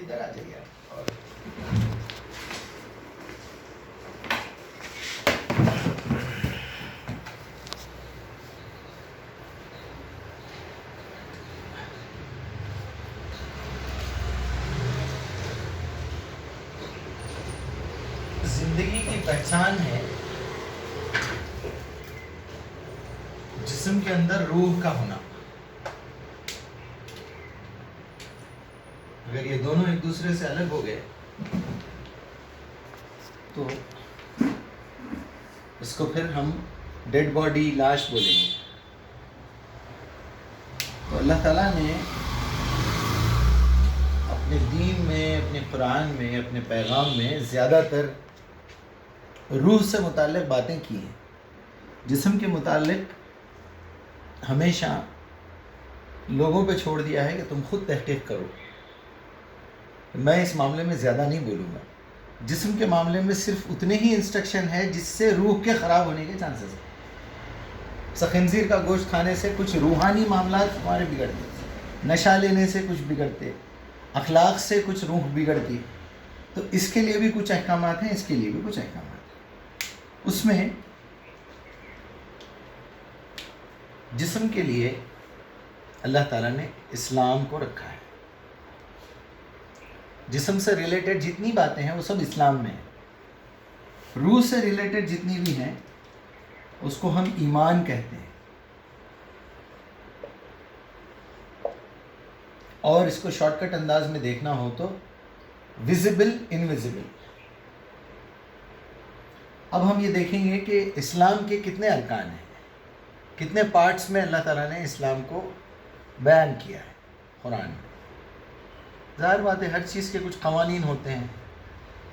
ادھر آ جائیے اور زندگی کی پہچان ہے جسم کے اندر روح کا ہونا. اگر یہ دونوں ایک دوسرے سے الگ ہو گئے تو اس کو پھر ہم ڈیڈ باڈی، لاش بولیں گے. تو اللہ تعالیٰ نے اپنے دین میں، اپنے قرآن میں، اپنے پیغام میں زیادہ تر روح سے متعلق باتیں کی ہیں. جسم کے متعلق ہمیشہ لوگوں پہ چھوڑ دیا ہے کہ تم خود تحقیق کرو. میں اس معاملے میں زیادہ نہیں بولوں گا. جسم کے معاملے میں صرف اتنے ہی انسٹرکشن ہے جس سے روح کے خراب ہونے کے چانسز ہیں. خنزیر کا گوشت کھانے سے کچھ روحانی معاملات ہمارے بگڑتے، نشہ لینے سے کچھ بگڑتے، اخلاق سے کچھ روح بگڑتی. تو اس کے لیے بھی کچھ احکامات ہیں، اس کے لیے بھی کچھ احکامات ہیں. اس میں جسم کے لیے اللہ تعالیٰ نے اسلام کو رکھا ہے. جسم سے ریلیٹڈ جتنی باتیں ہیں وہ سب اسلام میں ہیں. روح سے ریلیٹڈ جتنی بھی ہیں اس کو ہم ایمان کہتے ہیں. اور اس کو شارٹ کٹ انداز میں دیکھنا ہو تو ویزیبل انویزیبل. اب ہم یہ دیکھیں گے کہ اسلام کے کتنے ارکان ہیں، کتنے پارٹس میں اللہ تعالیٰ نے اسلام کو بیان کیا ہے قرآن میں. ظاہر بات ہے ہر چیز کے کچھ قوانین ہوتے ہیں،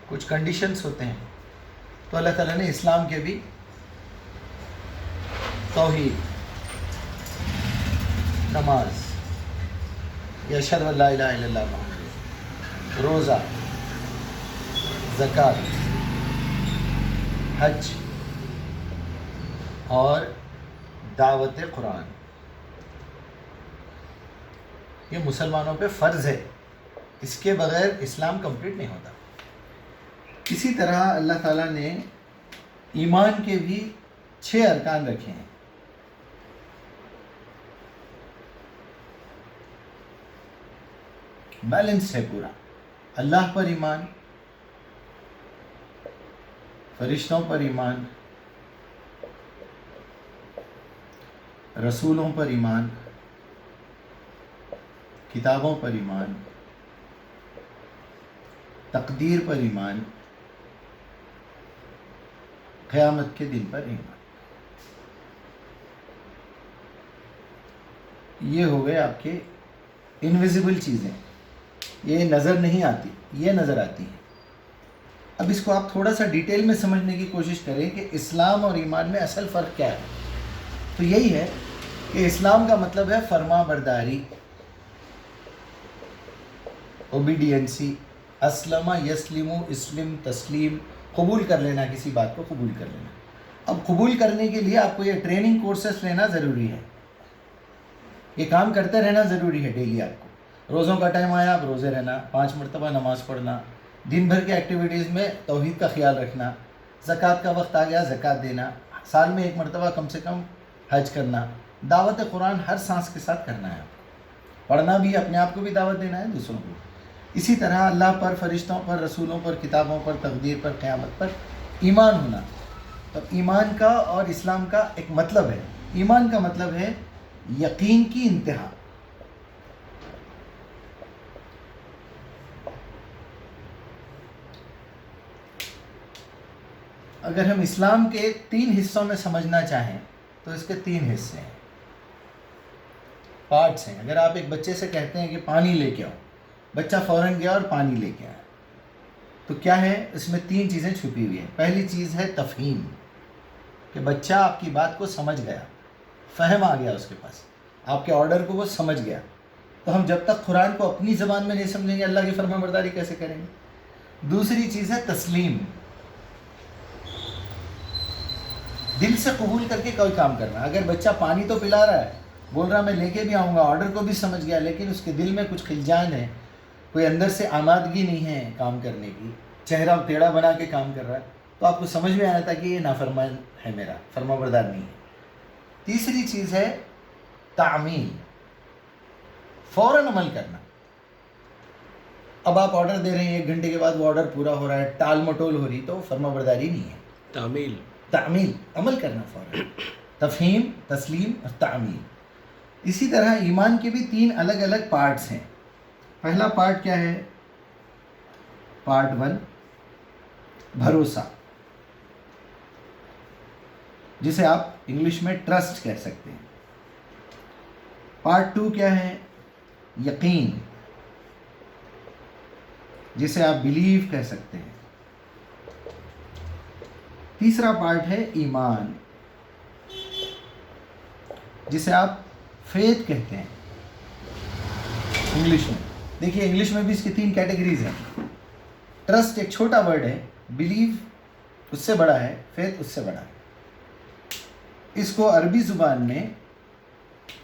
کچھ کنڈیشنز ہوتے ہیں. تو اللہ تعالیٰ نے اسلام کے بھی توحید، نماز، یا اشہد ان لا الہ الا اللہ محمد، روزہ، زکوٰۃ، حج اور دعوت قرآن، یہ مسلمانوں پہ فرض ہے. اس کے بغیر اسلام کمپلیٹ نہیں ہوتا. اسی طرح اللہ تعالیٰ نے ایمان کے بھی 6 ارکان رکھے ہیں. بیلنس ہے پورا. اللہ پر ایمان، فرشتوں پر ایمان، رسولوں پر ایمان، کتابوں پر ایمان، تقدیر پر ایمان، قیامت کے دن پر ایمان. یہ ہو گئے آپ کے انویزیبل چیزیں. یہ نظر نہیں آتی، یہ نظر آتی ہیں. اب اس کو آپ تھوڑا سا ڈیٹیل میں سمجھنے کی کوشش کریں کہ اسلام اور ایمان میں اصل فرق کیا ہے. تو یہی ہے کہ اسلام کا مطلب ہے فرما برداری، اوبیڈینسی. اسلم یسلم، اسلم تسلیم، قبول کر لینا، کسی بات کو قبول کر لینا. اب قبول کرنے کے لیے آپ کو یہ ٹریننگ کورسز لینا ضروری ہے. یہ کام کرتے رہنا ضروری ہے ڈیلی. آپ کو روزوں کا ٹائم آیا آپ روزے رہنا، 5 مرتبہ نماز پڑھنا، دن بھر کے ایکٹیویٹیز میں توحید کا خیال رکھنا، زکوٰۃ کا وقت آ گیا زکوٰۃ دینا، سال میں 1 مرتبہ کم سے کم حج کرنا، دعوت قرآن ہر سانس کے ساتھ کرنا ہے. آپ کو پڑھنا بھی، اپنے آپ کو بھی دعوت دینا ہے، دوسروں کو. اسی طرح اللہ پر، فرشتوں پر، رسولوں پر، کتابوں پر، تقدیر پر، قیامت پر ایمان ہونا. تو ایمان کا اور اسلام کا ایک مطلب ہے. ایمان کا مطلب ہے یقین کی انتہا. اگر ہم اسلام کے 3 حصوں میں سمجھنا چاہیں تو اس کے 3 حصے ہیں، پارٹس ہیں. اگر آپ ایک بچے سے کہتے ہیں کہ پانی لے کے آؤ، بچہ فوراً گیا اور پانی لے کے آیا، تو کیا ہے اس میں 3 چیزیں چھپی ہوئی ہیں. پہلی چیز ہے تفہیم، کہ بچہ آپ کی بات کو سمجھ گیا، فہم آ گیا اس کے پاس، آپ کے آرڈر کو وہ سمجھ گیا. تو ہم جب تک قرآن کو اپنی زبان میں نہیں سمجھیں گے اللہ کی فرما برداری کیسے کریں گے. دوسری چیز ہے تسلیم، دل سے قبول کر کے کوئی کام کرنا. اگر بچہ پانی تو پلا رہا ہے، بول رہا میں لے کے بھی آؤں گا، آرڈر کو بھی سمجھ گیا، لیکن اس کے دل میں کچھ خلجان ہے، کوئی اندر سے آمادگی نہیں ہے کام کرنے کی، چہرہ ٹیڑھا بنا کے کام کر رہا ہے، تو آپ کو سمجھ میں آتا کہ یہ نافرمان ہے، میرا فرما بردار نہیں ہے۔ تیسری چیز ہے تعمیل، فوراً عمل کرنا۔ اب آپ آرڈر دے رہے ہیں، 1 گھنٹے کے بعد وہ آرڈر پورا ہو رہا ہے، ٹال مٹول ہو رہی، تو فرما برداری نہیں ہے۔ تعمیل، عمل کرنا فوراً، تفہیم، تسلیم اور تعمیل۔ اسی طرح ایمان کے بھی 3 الگ الگ پارٹس ہیں۔ پہلا پارٹ کیا ہے؟ پارٹ 1 بھروسہ، جسے آپ انگلش میں ٹرسٹ کہہ سکتے ہیں۔ پارٹ 2 کیا ہے؟ یقین، جسے آپ بلیو کہہ سکتے ہیں۔ تیسرا پارٹ ہے ایمان، جسے آپ فیتھ کہتے ہیں انگلش میں۔ دیکھیے انگلش میں بھی اس کی 3 کیٹیگریز ہیں۔ ٹرسٹ ایک چھوٹا ورڈ ہے، بلیو اس سے بڑا ہے، فیتھ اس سے بڑا ہے۔ اس کو عربی زبان میں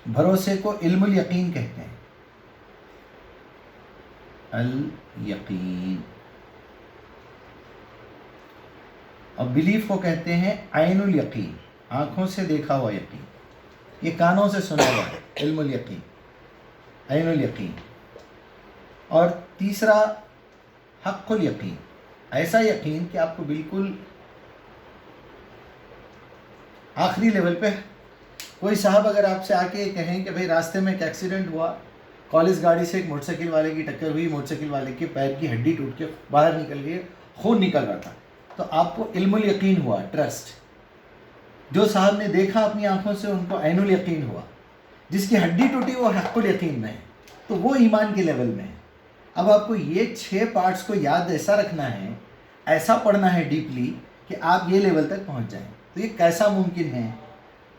بھروسے کو علم الیقین کہتے ہیں، الیقین، اور بلیف کو کہتے ہیں عین الیقین، آنکھوں سے دیکھا ہوا یقین، یہ کانوں سے سنا ہوا ہے، علم الیقین، عین الیقین۔ اور تیسرا حق الیقین، ایسا یقین کہ آپ کو بالکل آخری لیول پہ، کوئی صاحب اگر آپ سے آ کے کہیں کہ بھئی راستے میں ایک ایکسیڈنٹ ہوا، کالج گاڑی سے ایک موٹر سائیکل والے کی ٹکر ہوئی، موٹر سائیکل والے کے پیر کی ہڈی ٹوٹ کے باہر نکل گئی، خون نکل رہا تھا، تو آپ کو علم الیقین ہوا، ٹرسٹ۔ جو صاحب نے دیکھا اپنی آنکھوں سے ان کو عین الیقین ہوا، جس کی ہڈی ٹوٹی وہ حق الیقین میں ہے، تو وہ ایمان کے لیول میں ہے۔ اب آپ کو یہ 6 پارٹس کو یاد ایسا رکھنا ہے، ایسا پڑھنا ہے ڈیپلی کہ آپ یہ لیول تک پہنچ جائیں۔ تو یہ کیسا ممکن ہے؟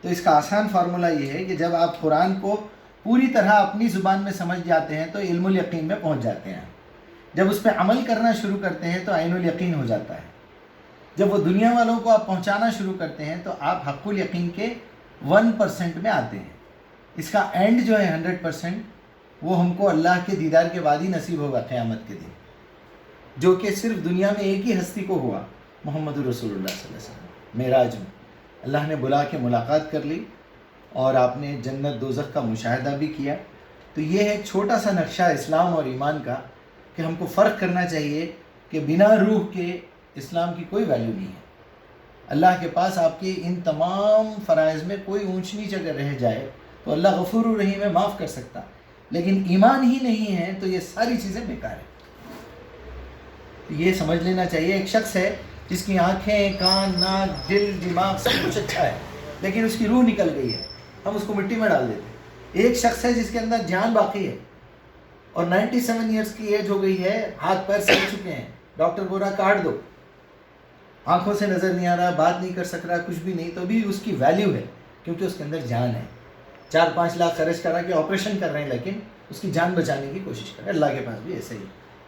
تو اس کا آسان فارمولہ یہ ہے کہ جب آپ قرآن کو پوری طرح اپنی زبان میں سمجھ جاتے ہیں تو علم الیقین میں پہنچ جاتے ہیں۔ جب اس پہ عمل کرنا شروع کرتے ہیں تو عین الیقین ہو جاتا ہے۔ جب وہ دنیا والوں کو آپ پہنچانا شروع کرتے ہیں تو آپ حق الیقین کے 1% میں آتے ہیں۔ اس کا اینڈ جو ہے 100%، وہ ہم کو اللہ کے دیدار کے بعد ہی نصیب ہوگا قیامت کے دن، جو کہ صرف دنیا میں ایک ہی ہستی کو ہوا، محمد رسول اللہ صلی اللہ علیہ وسلم۔ معراج میں اللہ نے بلا کے ملاقات کر لی اور آپ نے جنت دوزخ کا مشاہدہ بھی کیا۔ تو یہ ہے ایک چھوٹا سا نقشہ اسلام اور ایمان کا، کہ ہم کو فرق کرنا چاہیے کہ بنا روح کے اسلام کی کوئی ویلیو نہیں ہے۔ اللہ کے پاس آپ کے ان تمام فرائض میں کوئی اونچ نیچ اگر رہ جائے تو اللہ غفور الرحیم ہے، معاف کر سکتا، لیکن ایمان ہی نہیں ہے تو یہ ساری چیزیں بیکار ہیں۔ یہ سمجھ لینا چاہیے، ایک شخص ہے جس کی آنکھیں، کان، ناک، دل، دماغ سب کچھ اچھا ہے، لیکن اس کی روح نکل گئی ہے، ہم اس کو مٹی میں ڈال دیتے ہیں۔ ایک شخص ہے جس کے اندر جان باقی ہے اور 97 ایئرس کی ایج ہو گئی ہے، ہاتھ پیر سڑ چکے ہیں، ڈاکٹر بول رہا کاٹ دو، آنکھوں سے نظر نہیں آ رہا، بات نہیں کر سک رہا، کچھ بھی نہیں، تو بھی اس کی ویلیو ہے کیونکہ اس کے اندر جان ہے۔ 4-5 لاکھ خرچ کرا کے آپریشن کر رہے ہیں، لیکن اس کی جان بچانے کی کوشش کر رہے ہیں۔ اللہ کے پاس بھی ایسے ہی۔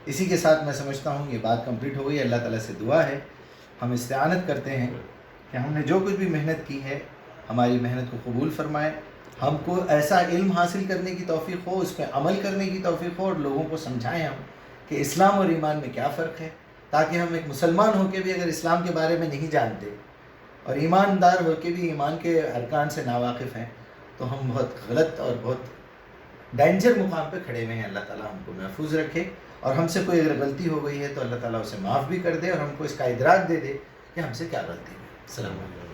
اسی کے ساتھ میں سمجھتا ہوں یہ بات کمپلیٹ ہو گئی۔ اللہ تعالیٰ سے دعا ہے، ہم استعانت کرتے ہیں کہ ہم نے جو کچھ بھی محنت کی ہے ہماری محنت کو قبول فرمائے، ہم کو ایسا علم حاصل کرنے کی توفیق ہو، اس پہ عمل کرنے کی توفیق ہو، اور لوگوں کو سمجھائیں ہم کہ اسلام اور ایمان میں کیا فرق ہے، تاکہ ہم ایک مسلمان ہو کے بھی اگر اسلام کے بارے میں نہیں جانتے اور ایماندار ہو کے بھی ایمان کے ارکان سے ناواقف ہیں تو ہم بہت غلط اور بہت ڈینجر مقام پہ کھڑے ہوئے ہیں۔ اللہ تعالیٰ ہم کو محفوظ رکھے، اور ہم سے کوئی اگر غلطی ہو گئی ہے تو اللہ تعالیٰ اسے معاف بھی کر دے، اور ہم کو اس کا ادراک دے دے کہ ہم سے کیا غلطی ہے۔ السلام علیکم۔